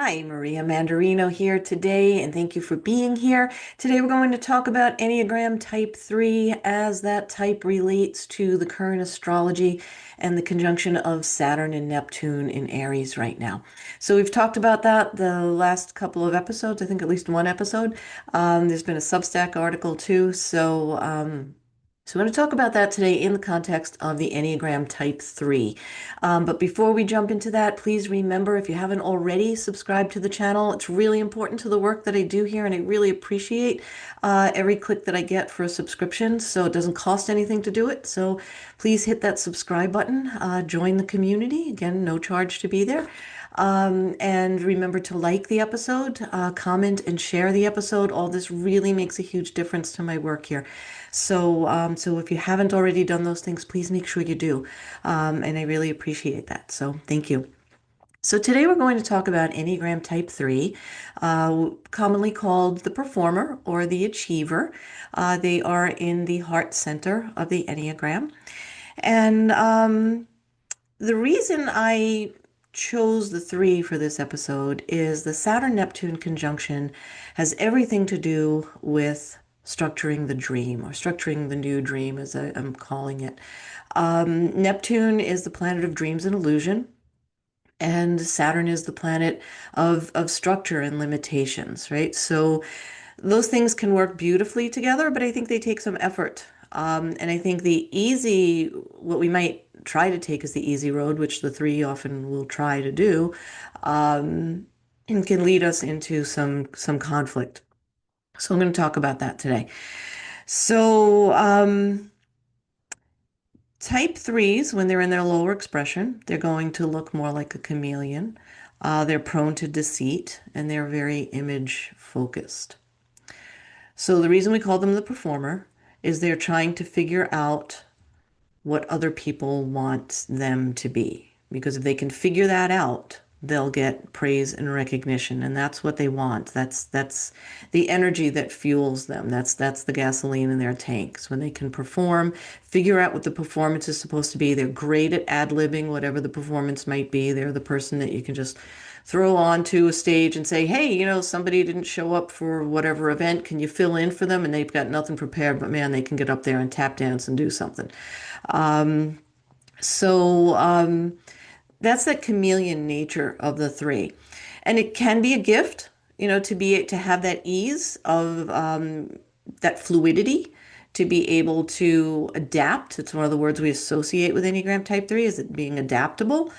Hi, Maria Mandarino here today, and thank you for being here. Today, we're going to talk about Enneagram Type 3 as that type relates to the current astrology and the conjunction of Saturn and Neptune in Aries right now. So, we've talked about that the last couple of episodes, I think at least one episode. There's been a Substack article too. So, I'm going to talk about that today in the context of the Enneagram Type 3. But before we jump into that, please remember if you haven't already subscribed to the channel, it's really important to the work that I do here, and I really appreciate every click that I get for a subscription. So it doesn't cost anything to do it. So please hit that subscribe button, join the community. Again, no charge to be there. And remember to like the episode, comment and share the episode. All this really makes a huge difference to my work here. So if you haven't already done those things, please make sure you do. And I really appreciate that. So thank you. So today we're going to talk about Enneagram Type 3, commonly called the performer or the achiever. They are in the heart center of the Enneagram. And the reason I chose the three for this episode is the Saturn Neptune conjunction has everything to do with structuring the dream or structuring the new dream, as I'm calling it. Neptune is the planet of dreams and illusion, and Saturn is the planet of structure and limitations, right? So those things can work beautifully together, but I think they take some effort. And I think what we might try to take is the easy road, which the three often will try to do, um, and can lead us into some conflict. So I'm going to talk about that today. So type threes, when they're in their lower expression, they're going to look more like a chameleon. They're prone to deceit, and they're very image focused. So the reason we call them the performer is they're trying to figure out what other people want them to be. Because if they can figure that out, they'll get praise and recognition, and that's what they want. That's the energy that fuels them. That's the gasoline in their tanks. When they can perform, figure out what the performance is supposed to be. They're great at ad-libbing whatever the performance might be. They're the person that you can just throw onto a stage and say, hey, somebody didn't show up for whatever event. Can you fill in for them? And they've got nothing prepared, but man, they can get up there and tap dance and do something. Um, so that's that chameleon nature of the three. And it can be a gift, to have that ease of that fluidity, to be able to adapt. It's one of the words we associate with Enneagram Type 3, is it being adaptable.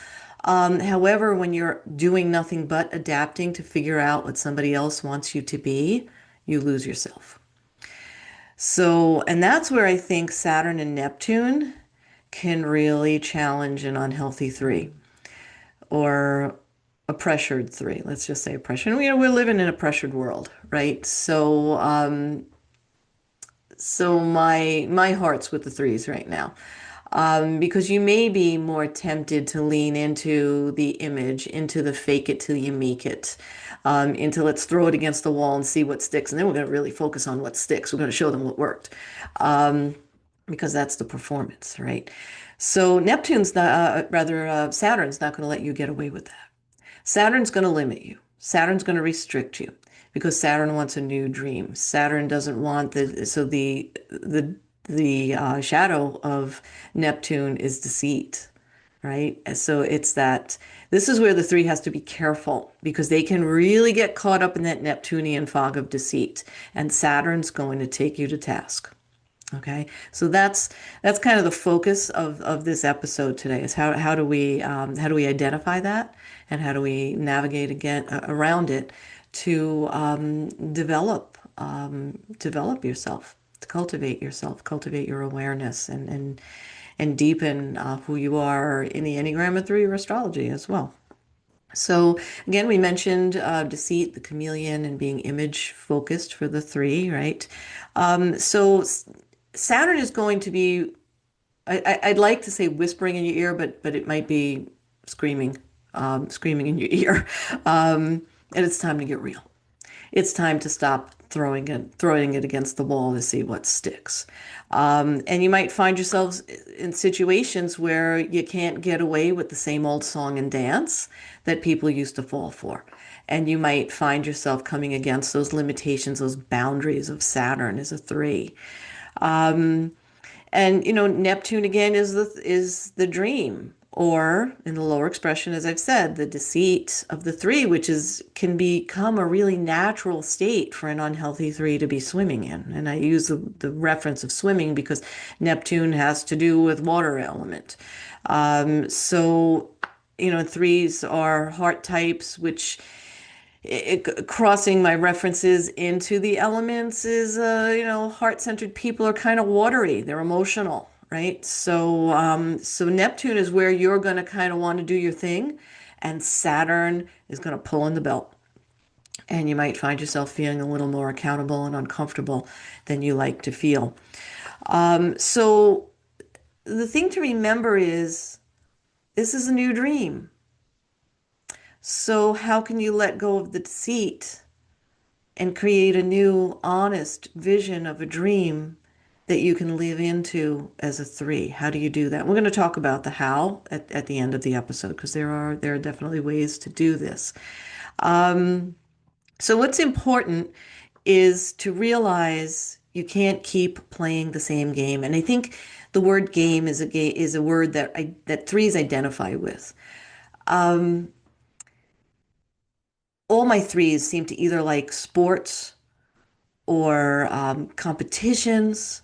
However, when you're doing nothing but adapting to figure out what somebody else wants you to be, you lose yourself. So, and that's where I think Saturn and Neptune can really challenge an unhealthy three or a pressured three. Let's just say a pressured. We're living in a pressured world, right? So my heart's with the threes right now. Because you may be more tempted to lean into the image, into the fake it till you make it, into let's throw it against the wall and see what sticks. And then we're going to really focus on what sticks. We're going to show them what worked, um, because that's the performance, right? So Saturn's not going to let you get away with that. Saturn's going to limit you. Saturn's going to restrict you because Saturn wants a new dream. Saturn doesn't want the shadow of Neptune is deceit, right? And so it's that this is where the three has to be careful because they can really get caught up in that Neptunian fog of deceit, and Saturn's going to take you to task. Okay, so that's kind of the focus of this episode today is how do we identify that and how do we navigate again around it to develop yourself, to cultivate yourself, cultivate your awareness, and deepen who you are in the Enneagram and through your astrology as well. So again, we mentioned deceit, the chameleon, and being image focused for the three, right? So Saturn is going to be, I'd like to say whispering in your ear, but it might be screaming, screaming in your ear. And it's time to get real. it's time to stop throwing it against the wall to see what sticks. And you might find yourselves in situations where you can't get away with the same old song and dance that people used to fall for. And you might find yourself coming against those limitations, those boundaries of Saturn as a three. Um, and Neptune again is the dream, or in the lower expression, as I've said, the deceit of the three, which is can become a really natural state for an unhealthy three to be swimming in. And I use the reference of swimming because Neptune has to do with water element. So, threes are heart types, which crossing my references into the elements is, heart-centered people are kind of watery. They're emotional, right? So Neptune is where you're going to kind of want to do your thing, and Saturn is going to pull in the belt. And you might find yourself feeling a little more accountable and uncomfortable than you like to feel. So the thing to remember is this is a new dream. So how can you let go of the deceit and create a new, honest vision of a dream that you can live into as a three? How do you do that? We're going to talk about the how at the end of the episode because there are definitely ways to do this. So what's important is to realize you can't keep playing the same game. And I think the word game is a word that threes identify with. All my threes seem to either like sports or competitions.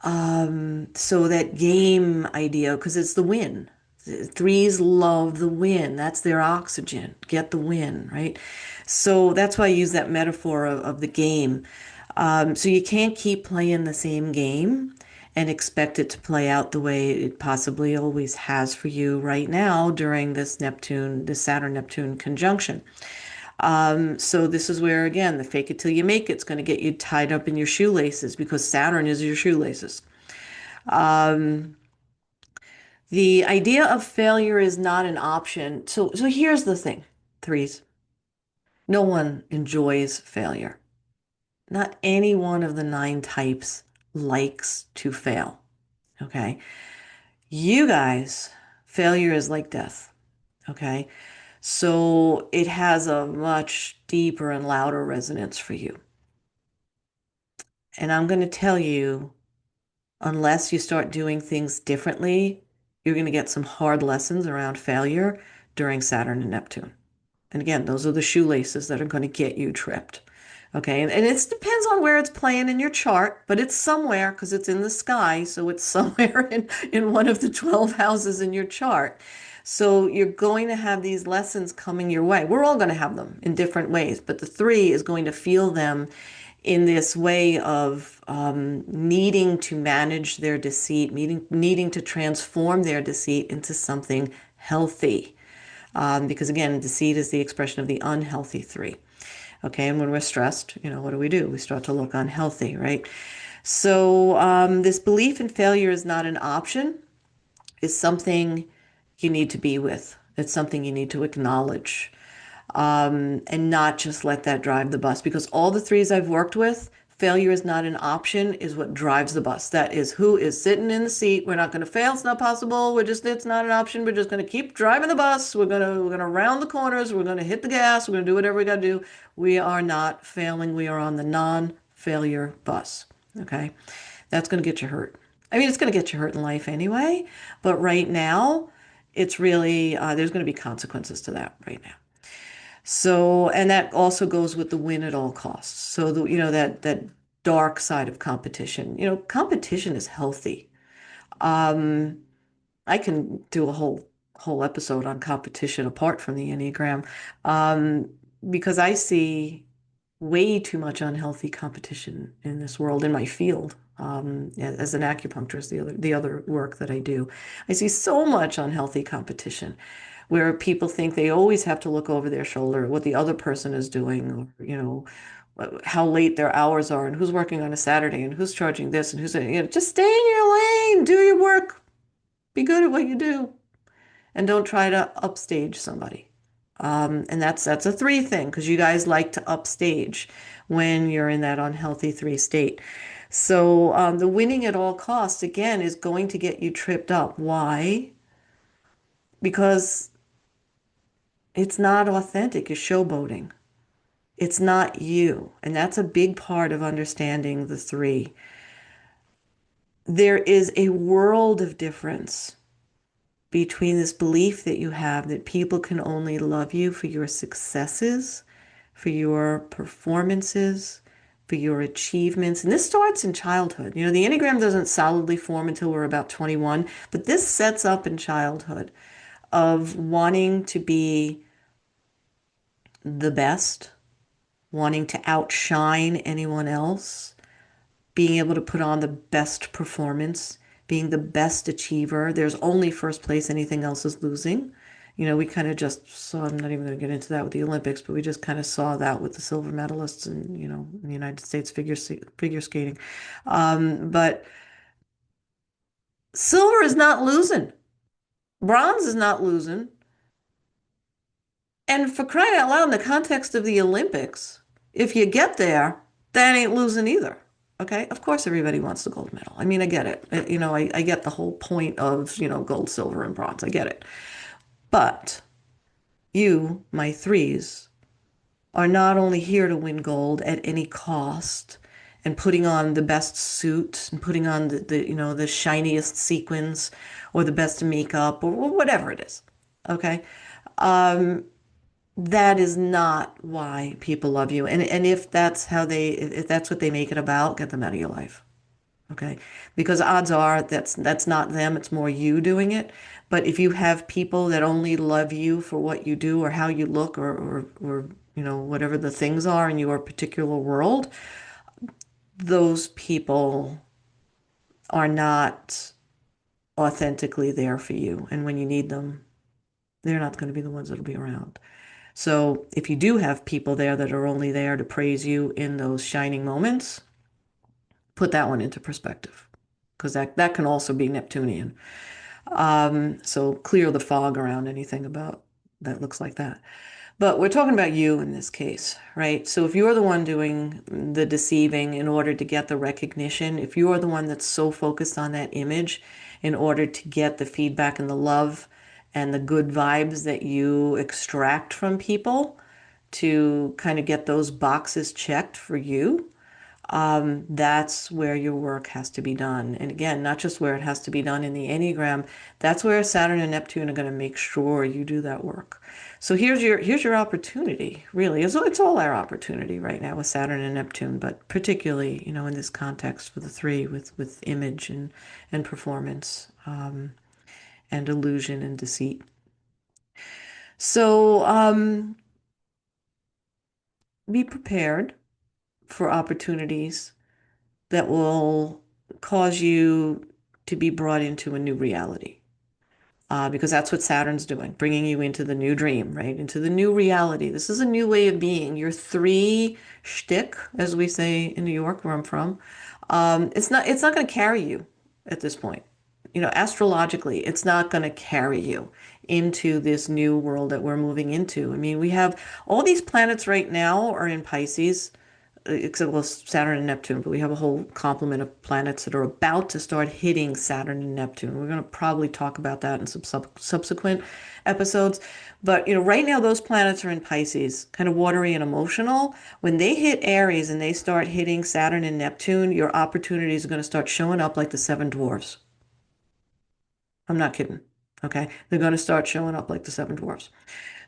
So that game idea, because it's the win. Threes love the win. That's their oxygen. Get the win, right? So that's why I use that metaphor of the game. So you can't keep playing the same game and expect it to play out the way it possibly always has for you right now during this Saturn Neptune conjunction. So this is where, again, the fake it till you make it's going to get you tied up in your shoelaces because Saturn is your shoelaces. The idea of failure is not an option. So here's the thing, threes. No one enjoys failure. Not any one of the nine types likes to fail. Okay. You guys, failure is like death. Okay. So it has a much deeper and louder resonance for you. And I'm going to tell you, unless you start doing things differently, you're going to get some hard lessons around failure during Saturn and Neptune. And again, those are the shoelaces that are going to get you tripped. Okay. And it depends on where it's playing in your chart, but it's somewhere because it's in the sky. So it's somewhere in one of the 12 houses in your chart. So you're going to have these lessons coming your way. We're all going to have them in different ways, but the three is going to feel them in this way of needing to manage their deceit, needing to transform their deceit into something healthy. Because again, deceit is the expression of the unhealthy three. Okay, and when we're stressed, what do? We start to look unhealthy, right? So this belief in failure is not an option, is something you need to be with. It's something you need to acknowledge and not just let that drive the bus. Because all the threes I've worked with, failure is not an option, is what drives the bus. That is who is sitting in the seat. We're not going to fail. It's not possible. It's not an option. We're just going to keep driving the bus. We're going to round the corners. We're going to hit the gas. We're going to do whatever we got to do. We are not failing. We are on the non-failure bus. Okay. That's going to get you hurt. I mean, it's going to get you hurt in life anyway, but right now, it's really, there's going to be consequences to that right now. So, and that also goes with the win at all costs. So that dark side of competition. Competition is healthy. Um, I can do a whole episode on competition apart from the Enneagram, um, because I see way too much unhealthy competition in this world in my field. As an acupuncturist, the other work that I do, I see so much unhealthy competition where people think they always have to look over their shoulder at what the other person is doing, or how late their hours are, and who's working on a Saturday, and who's charging this, and just stay in your lane, do your work, be good at what you do, and don't try to upstage somebody. And that's a three thing because you guys like to upstage when you're in that unhealthy three state. So the winning at all costs, again, is going to get you tripped up. Why? Because it's not authentic. You're showboating. It's not you. And that's a big part of understanding the three. There is a world of difference between this belief that you have that people can only love you for your successes, for your performances, for your achievements. And this starts in childhood. You know, the Enneagram doesn't solidly form until we're about 21, but this sets up in childhood of wanting to be the best, wanting to outshine anyone else, being able to put on the best performance, being the best achiever. There's only first place, anything else is losing. You know, we kind of just saw, I'm not even going to get into that with the Olympics, but we just kind of saw that with the silver medalists and, you know, in the United States figure skating. But silver is not losing. Bronze is not losing. And for crying out loud, in the context of the Olympics, if you get there, that ain't losing either. Okay. Of course, everybody wants the gold medal. I mean, I get it. You know, I get the whole point of, you know, gold, silver, and bronze. I get it. But you, my threes, are not only here to win gold at any cost and putting on the best suit and putting on you know, the shiniest sequins or the best makeup or whatever it is. Okay. Um, that is not why people love you. And if that's how if that's what they make it about, get them out of your life. Okay? Because odds are that's not them, it's more you doing it. But if you have people that only love you for what you do or how you look or you know, whatever the things are in your particular world, those people are not authentically there for you. And when you need them, they're not going to be the ones that'll be around. So if you do have people there that are only there to praise you in those shining moments, put that one into perspective because that can also be Neptunian. So clear the fog around anything about that looks like that. But we're talking about you in this case, right? So if you're the one doing the deceiving in order to get the recognition, if you're the one that's so focused on that image in order to get the feedback and the love and the good vibes that you extract from people to kind of get those boxes checked for you, that's where your work has to be done. And again, not just where it has to be done in the Enneagram, that's where Saturn and Neptune are going to make sure you do that work. So here's your opportunity, really. It's all our opportunity right now with Saturn and Neptune, but particularly, you know, in this context for the three with image and performance, and illusion and deceit. So be prepared for opportunities that will cause you to be brought into a new reality. Because that's what Saturn's doing, bringing you into the new dream, right? Into the new reality. This is a new way of being. Your three shtick, as we say in New York, where I'm from, it's not going to carry you at this point. You know, astrologically, it's not going to carry you into this new world that we're moving into. I mean, we have all these planets right now are in Pisces, except well, Saturn and Neptune, but we have a whole complement of planets that are about to start hitting Saturn and Neptune. We're going to probably talk about that in some subsequent episodes. But you know, right now those planets are in Pisces, kind of watery and emotional. When they hit Aries and they start hitting Saturn and Neptune, your opportunities are going to start showing up like the seven dwarfs. I'm not kidding. Okay, they're going to start showing up like the seven dwarfs.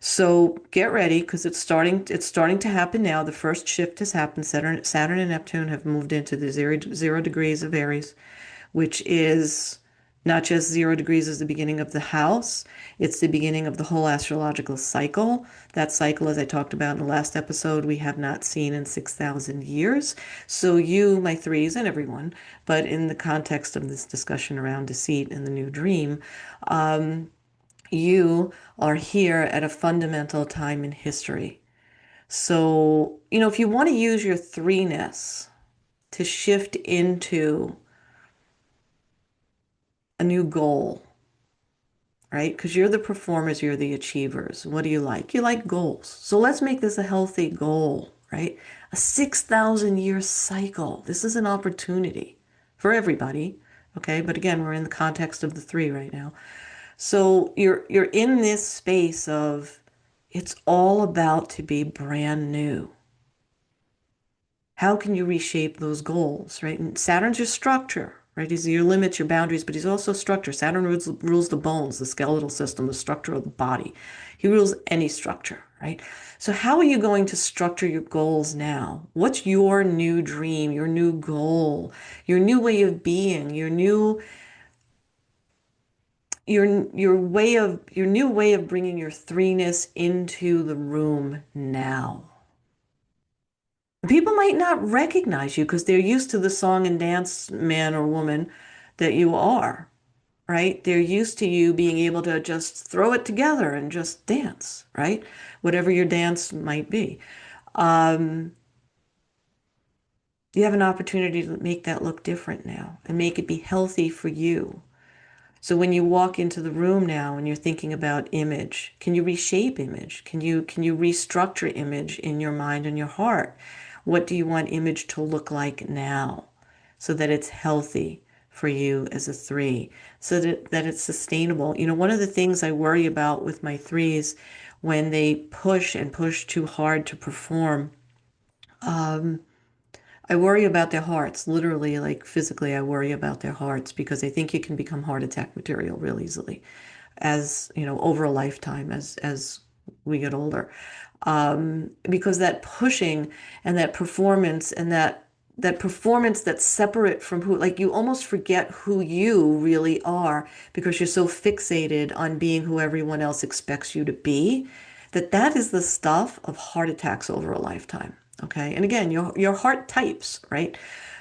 So get ready because it's starting to happen now. The first shift has happened. Saturn and Neptune have moved into the zero degrees of Aries, which is not just 0 degrees as the beginning of the house, it's the beginning of the whole astrological cycle. That cycle, as I talked about in the last episode, we have not seen in 6,000 years. So you, my threes, and everyone, but in the context of this discussion around deceit and the new dream, you are here at a fundamental time in history. So, you know, if you want to use your threeness to shift into a new goal, right? Because you're the performers, you're the achievers. What do you like? You like goals. So let's make this a healthy goal, right? A 6,000 year cycle. This is an opportunity for everybody. Okay, but again, we're in the context of the three right now. So you're in this space of it's all about to be brand new. How can you reshape those goals, right? And Saturn's your structure, right? He's your limits, your boundaries, but he's also structure. Saturn rules the bones, the skeletal system, the structure of the body. He rules any structure, right? So how are you going to structure your goals now? What's your new dream, your new goal, your new way of being, your new way of bringing your threeness into the room now? People might not recognize you because they're used to the song and dance man or woman that you are, right? They're used to you being able to just throw it together and just dance, right? Whatever your dance might be. Um, you have an opportunity to make that look different now and make it be healthy for you. So when you walk into the room now and you're thinking about image, can you reshape image? Can you restructure image in your mind and your heart? What do you want image to look like now so that it's healthy for you as a three, so that it's sustainable? You know, one of the things I worry about with my threes when they push and push too hard to perform, um, I worry about their hearts, literally, like physically, I worry about their hearts because I think you can become heart attack material real easily as, you know, over a lifetime as we get older. Because that pushing and that performance that's separate from who, like you almost forget who you really are because you're so fixated on being who everyone else expects you to be, that is the stuff of heart attacks over a lifetime. Okay. And again, your heart types, right?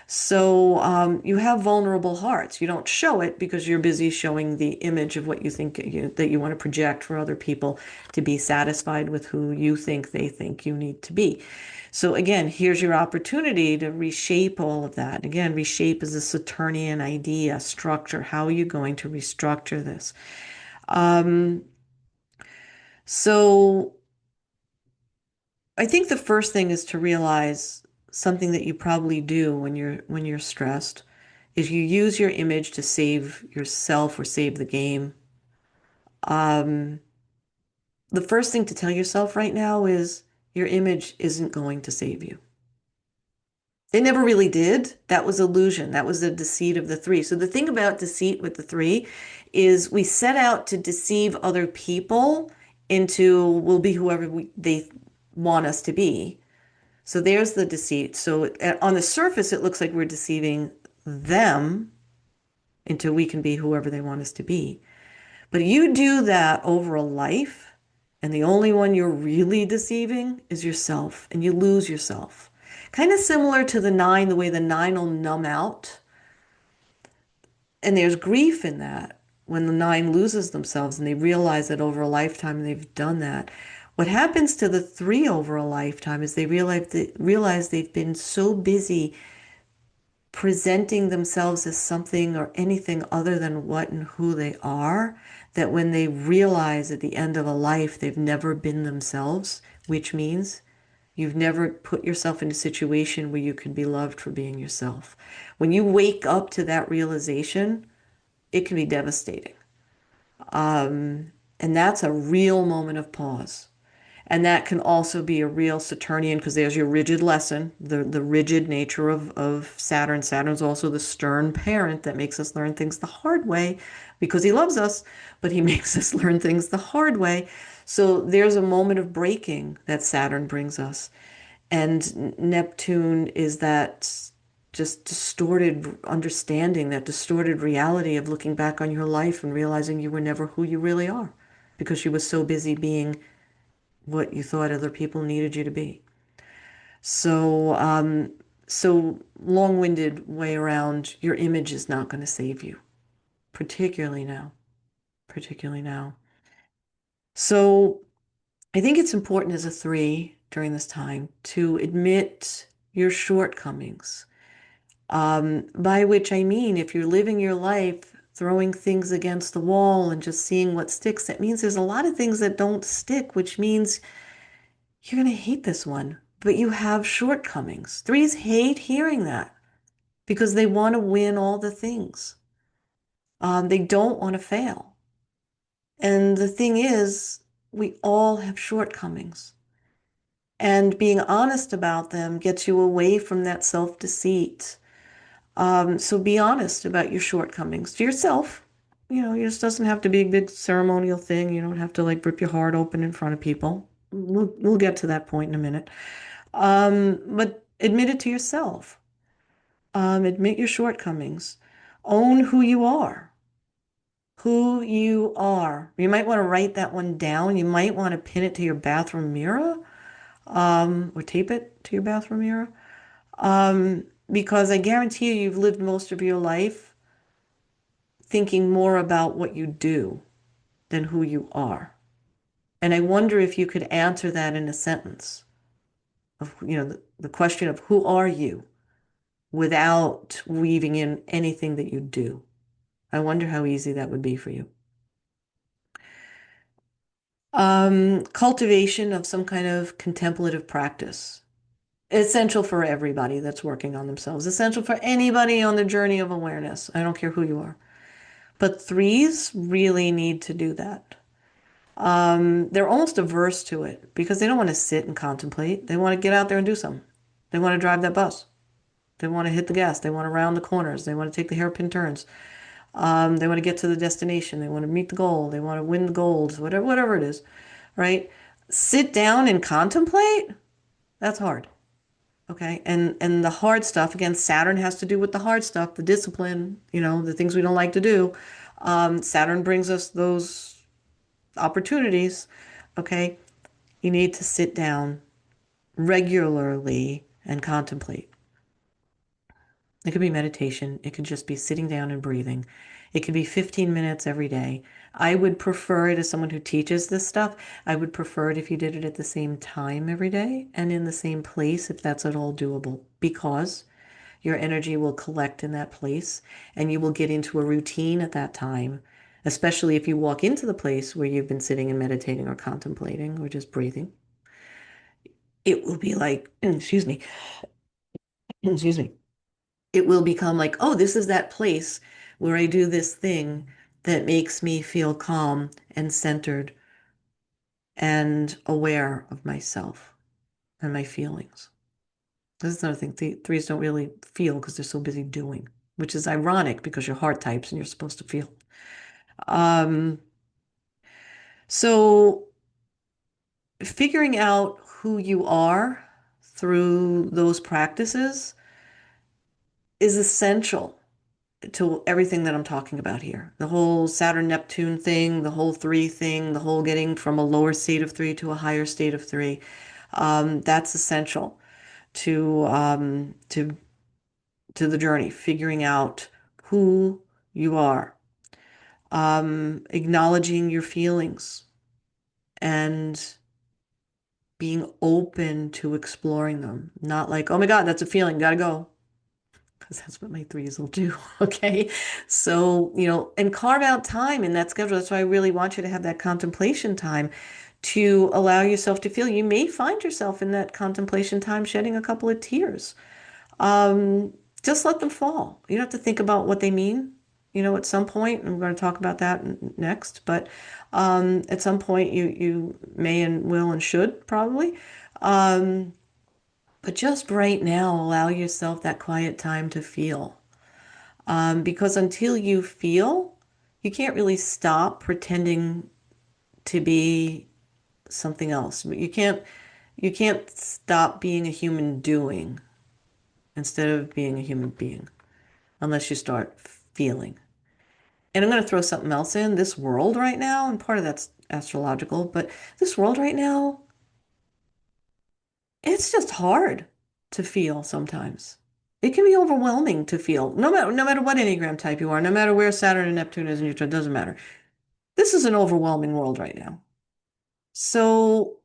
So you have vulnerable hearts. You don't show it because you're busy showing the image of what you think that you want to project for other people to be satisfied with who you think they think you need to be. So again, here's your opportunity to reshape all of that. Again, reshape is a Saturnian idea, structure. How are you going to restructure this? Um, so I think the first thing is to realize something that you probably do when you're stressed is you use your image to save yourself or save the game. Um, the first thing to tell yourself right now is your image isn't going to save you. It never really did. That was illusion. That was the deceit of the three. So the thing about deceit with the three is we set out to deceive other people into we'll be whoever they want us to be. So there's the deceit. So on the surface, it looks like we're deceiving them into we can be whoever they want us to be. But you do that over a life, and the only one you're really deceiving is yourself, and you lose yourself. Kind of similar to the nine, the way the nine will numb out. And there's grief in that when the nine loses themselves and they realize that over a lifetime they've done that. What happens to the three over a lifetime is they realize they've been so busy presenting themselves as something or anything other than what and who they are, that when they realize at the end of a life they've never been themselves, which means you've never put yourself in a situation where you can be loved for being yourself. When you wake up to that realization, it can be devastating. And that's a real moment of pause. And that can also be a real Saturnian, because there's your rigid lesson, the rigid nature of Saturn. Saturn's also the stern parent that makes us learn things the hard way because he loves us, but he makes us learn things the hard way. So there's a moment of breaking that Saturn brings us. And Neptune is that just distorted understanding, that distorted reality of looking back on your life and realizing you were never who you really are because you were so busy being what you thought other people needed you to be. So, so long-winded way around, your image is not going to save you, particularly now, particularly now. So I think it's important as a three during this time to admit your shortcomings. By which I mean, if you're living your life throwing things against the wall and just seeing what sticks. That means there's a lot of things that don't stick, which means you're going to hate this one, but you have shortcomings. Threes hate hearing that because they want to win all the things. They don't want to fail. And the thing is, we all have shortcomings. And being honest about them gets you away from that self-deceit. So be honest about your shortcomings to yourself. You know, it just doesn't have to be a big ceremonial thing. You don't have to like rip your heart open in front of people. We'll get to that point in a minute. But admit it to yourself. Admit your shortcomings. Own who you are. Who you are. You might want to write that one down. You might want to pin it to your bathroom mirror, or tape it to your bathroom mirror. Because I guarantee you, you've lived most of your life thinking more about what you do than who you are. And I wonder if you could answer that in a sentence of, the question of who are you without weaving in anything that you do. I wonder how easy that would be for you. Cultivation of some kind of contemplative practice. Essential for everybody that's working on themselves. Essential for anybody on the journey of awareness. I don't care who you are. But threes really need to do that. They're almost averse to it because they don't want to sit and contemplate. They want to get out there and do something. They want to drive that bus. They want to hit the gas. They want to round the corners. They want to take the hairpin turns. They want to get to the destination. They want to meet the goal. They want to win the goals, whatever it is, right? Sit down and contemplate. That's hard. Okay. And the hard stuff, again, Saturn has to do with the hard stuff, the discipline, the things we don't like to do. Saturn brings us those opportunities. Okay. You need to sit down regularly and contemplate. It could be meditation. It could just be sitting down and breathing. It could be 15 minutes every day. I would prefer it as someone who teaches this stuff. I would prefer it if you did it at the same time every day and in the same place if that's at all doable, because your energy will collect in that place and you will get into a routine at that time, especially if you walk into the place where you've been sitting and meditating or contemplating or just breathing. It will be like, excuse me, excuse me. It will become like, oh, this is that place where I do this thing that makes me feel calm and centered and aware of myself and my feelings. This is another thing. Threes don't really feel because they're so busy doing, which is ironic because you're heart types and you're supposed to feel. Um, so figuring out who you are through those practices is essential to everything that I'm talking about here. The whole Saturn Neptune thing, the whole three thing, the whole getting from a lower state of three to a higher state of three. That's essential to to the journey, figuring out who you are, acknowledging your feelings and being open to exploring them. Not like, oh my God, that's a feeling, gotta go. Because that's what my threes will do. Okay. So, and carve out time in that schedule. That's why I really want you to have that contemplation time to allow yourself to feel. You may find yourself in that contemplation time shedding a couple of tears. Um, just let them fall. You don't have to think about what they mean. At some point, and we're going to talk about that next, but at some point you may and will and should probably. Um, but just right now, allow yourself that quiet time to feel. Because until you feel, you can't really stop pretending to be something else. You can't stop being a human doing instead of being a human being unless you start feeling. And I'm going to throw something else in. This world right now, and part of that's astrological, but this world right now, it's just hard to feel sometimes. It can be overwhelming to feel, no matter what Enneagram type you are, no matter where Saturn and Neptune is in your chart, it doesn't matter. This is an overwhelming world right now. So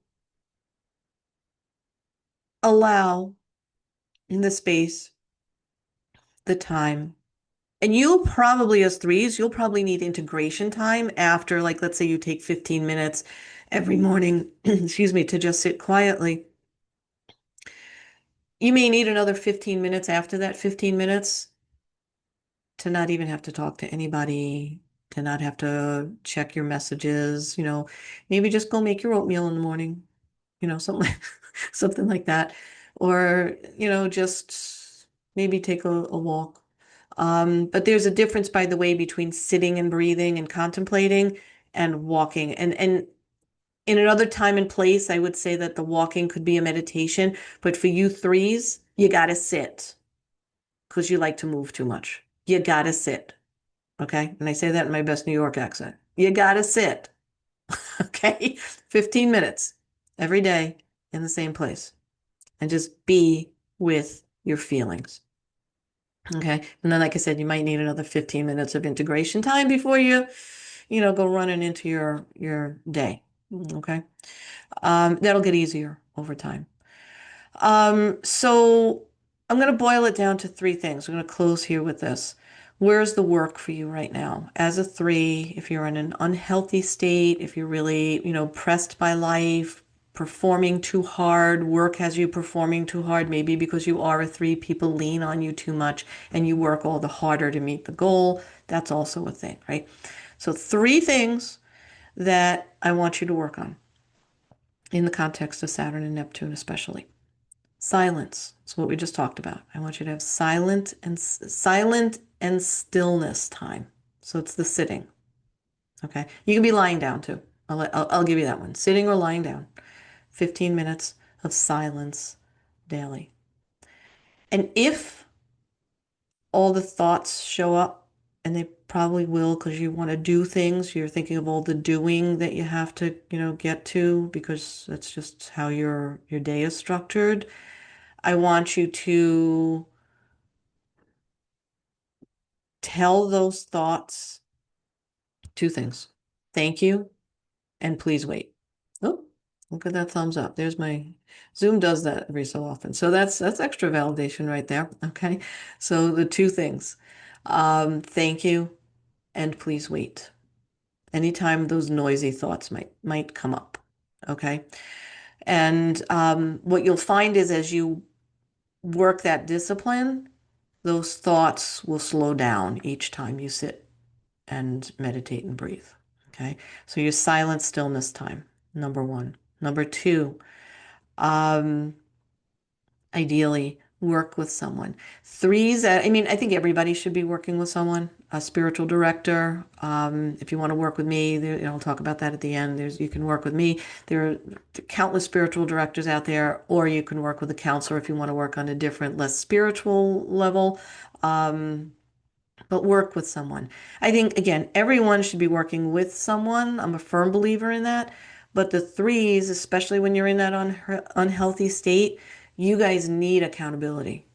allow the space, the time, And you'll probably, as threes, you'll probably need integration time after, like, let's say you take 15 minutes every morning, excuse me, to just sit quietly. You may need another 15 minutes after that 15 minutes to not even have to talk to anybody, to not have to check your messages, maybe just go make your oatmeal in the morning, something something like that. Or, just maybe take a walk. But there's a difference, by the way, between sitting and breathing and contemplating and walking. And in another time and place, I would say that the walking could be a meditation, but for you threes, you gotta sit because you like to move too much. You gotta sit. Okay. And I say that in my best New York accent. You gotta sit. Okay. 15 minutes every day in the same place and just be with your feelings. Okay. And then, like I said, you might need another 15 minutes of integration time before you go running into your day. Okay. That'll get easier over time. So I'm going to boil it down to three things. I'm going to close here with this. Where's the work for you right now? As a three, if you're in an unhealthy state, if you're really, pressed by life, performing too hard, work has you performing too hard, maybe because you are a three, people lean on you too much and you work all the harder to meet the goal. That's also a thing, right? So three things that I want you to work on in the context of Saturn and Neptune, especially. Silence. It's what we just talked about. I want you to have silent and stillness time. So it's the sitting. Okay. You can be lying down too. I'll give you that one. Sitting or lying down. 15 minutes of silence daily. And if all the thoughts show up, and they probably will because you want to do things, you're thinking of all the doing that you have to, get to because that's just how your day is structured. I want you to tell those thoughts two things. Thank you and please wait. Oh, look at that thumbs up. There's my Zoom does that every so often. So that's extra validation right there. Okay. So the two things. Thank you and please wait. Anytime those noisy thoughts might come up. Okay. And what you'll find is as you work that discipline, those thoughts will slow down each time you sit and meditate and breathe. Okay. So your silent stillness time, number one. Number two, um, ideally work with someone. Threes, I mean, I think everybody should be working with someone, a spiritual director. If you want to work with me, I'll talk about that at the end. You can work with me. There are countless spiritual directors out there, or you can work with a counselor if you want to work on a different, less spiritual level. But work with someone. I think, again, everyone should be working with someone. I'm a firm believer in that. But the threes, especially when you're in that unhealthy state, you guys need accountability.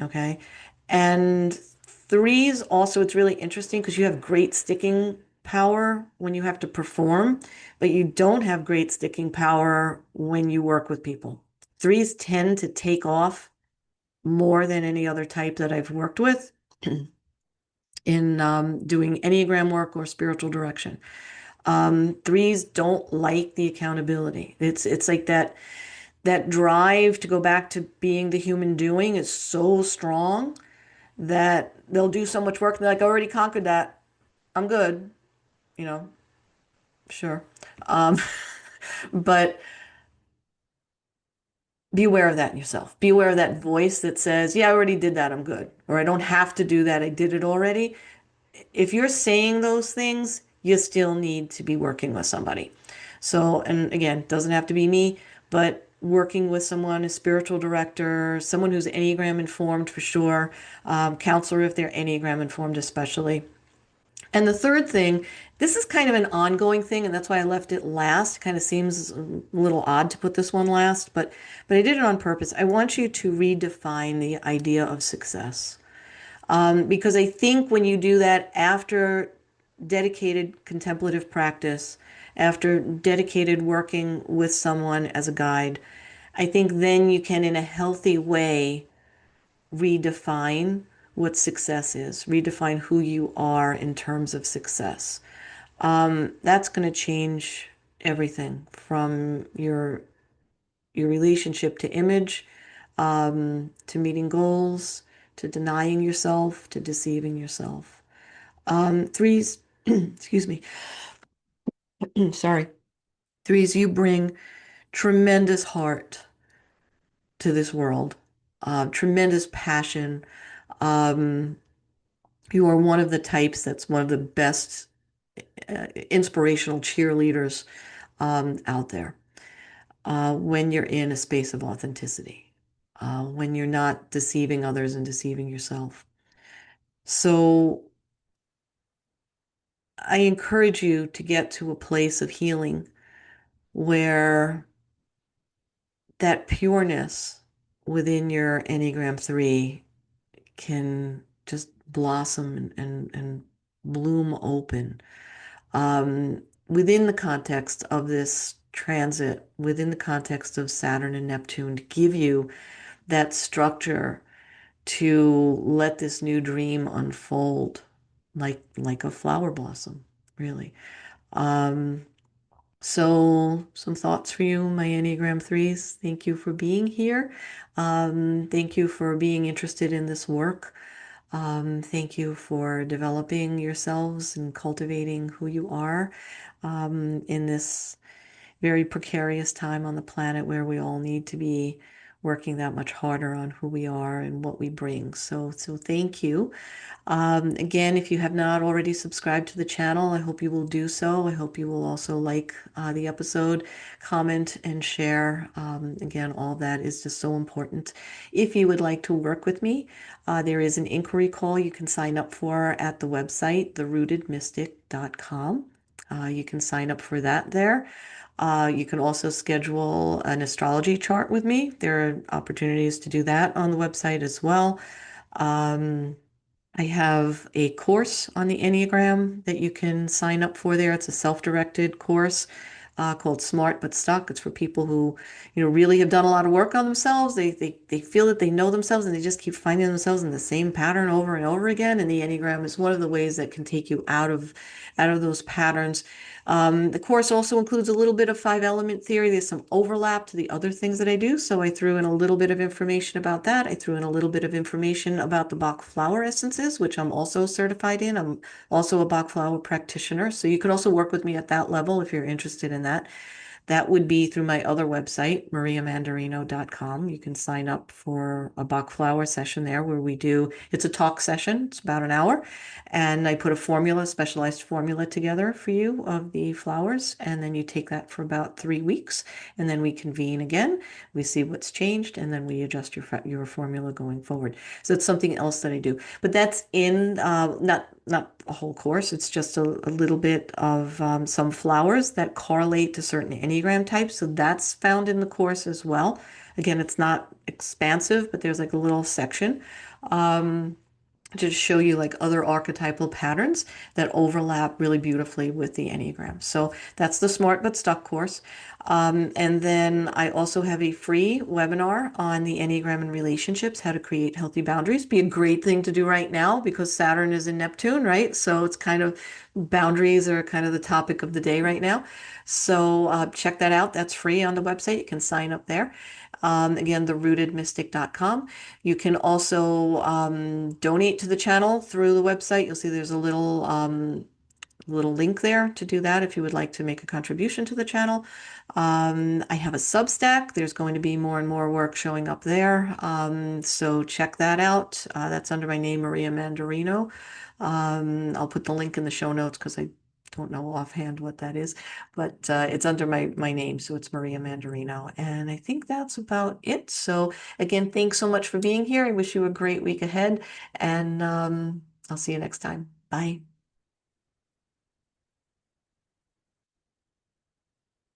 Okay. And threes also, it's really interesting because you have great sticking power when you have to perform, but you don't have great sticking power when you work with people. Threes tend to take off more than any other type that I've worked with in doing Enneagram work or spiritual direction. Threes don't like the accountability. It's like that drive to go back to being the human doing is so strong that they'll do so much work. And they're like, I already conquered that. I'm good. You know, sure. Um, but be aware of that in yourself. Be aware of that voice that says, yeah, I already did that. I'm good. Or I don't have to do that. I did it already. If you're saying those things, you still need to be working with somebody. So, and again, it doesn't have to be me, but working with someone, a spiritual director, someone who's Enneagram informed for sure, counselor if they're Enneagram informed especially. And the third thing, this is kind of an ongoing thing, and that's why I left it last. It kind of seems a little odd to put this one last, but I did it on purpose. I want you to redefine the idea of success. Because I think when you do that after dedicated contemplative practice, after dedicated working with someone as a guide, I think then you can, in a healthy way, redefine what success is, redefine who you are in terms of success. That's going to change everything from your relationship to image, to meeting goals, to denying yourself, to deceiving yourself. Threes, excuse me, sorry. Threes, you bring tremendous heart to this world, tremendous passion. Um, you are one of the types that's one of the best inspirational cheerleaders out there when you're in a space of authenticity, when you're not deceiving others and deceiving yourself. So I encourage you to get to a place of healing where that pureness within your Enneagram 3 can just blossom and bloom open within the context of this transit, within the context of Saturn and Neptune, to give you that structure to let this new dream unfold like a flower blossom, really. Um, so some thoughts for you, my Enneagram threes. Thank you for being here. Thank you for being interested in this work. Thank you for developing yourselves and cultivating who you are in this very precarious time on the planet where we all need to be working that much harder on who we are and what we bring. So thank you. Again, if you have not already subscribed to the channel, I hope you will do so. I hope you will also like the episode, comment, and share. Again, all that is just so important. If you would like to work with me, there is an inquiry call you can sign up for at the website, therootedmystic.com. You can sign up for that there. You can also schedule an astrology chart with me. There are opportunities to do that on the website as well. Um, I have a course on the Enneagram that you can sign up for there. It's a self-directed course called Smart But Stuck. It's for people who, really have done a lot of work on themselves. They feel that they know themselves and they just keep finding themselves in the same pattern over and over again. And the Enneagram is one of the ways that can take you out of those patterns. The course also includes a little bit of five element theory. There's some overlap to the other things that I do. So I threw in a little bit of information about that. I threw in a little bit of information about the Bach flower essences, which I'm also certified in. I'm also a Bach flower practitioner. So you could also work with me at that level if you're interested in that. That would be through my other website, mariamandarino.com. You can sign up for a Bach flower session there where it's a talk session. It's about an hour. And I put a specialized formula together for you of the flowers. And then you take that for about 3 weeks. And then we convene again. We see what's changed. And then we adjust your formula going forward. So it's something else that I do. But that's in, not a whole course. It's just a little bit of some flowers that correlate to certain Enneagram types. So that's found in the course as well. Again, it's not expansive, but there's like a little section. To show you like other archetypal patterns that overlap really beautifully with the Enneagram. So that's the Smart But Stuck course. And then I also have a free webinar on the Enneagram and relationships, how to create healthy boundaries. Be a great thing to do right now because Saturn is in Neptune, right? So it's kind of boundaries are kind of the topic of the day right now. So check that out. That's free on the website. You can sign up there. Again, therootedmystic.com. You can also donate to the channel through the website. You'll see there's a little link there to do that if you would like to make a contribution to the channel. I have a Substack. There's going to be more and more work showing up there. So check that out. That's under my name, Maria Mandarino. I'll put the link in the show notes because I don't know offhand what that is, but it's under my name, so it's Maria Mandarino. And I think that's about it. So again, thanks so much for being here. I wish you a great week ahead, and I'll see you next time. Bye.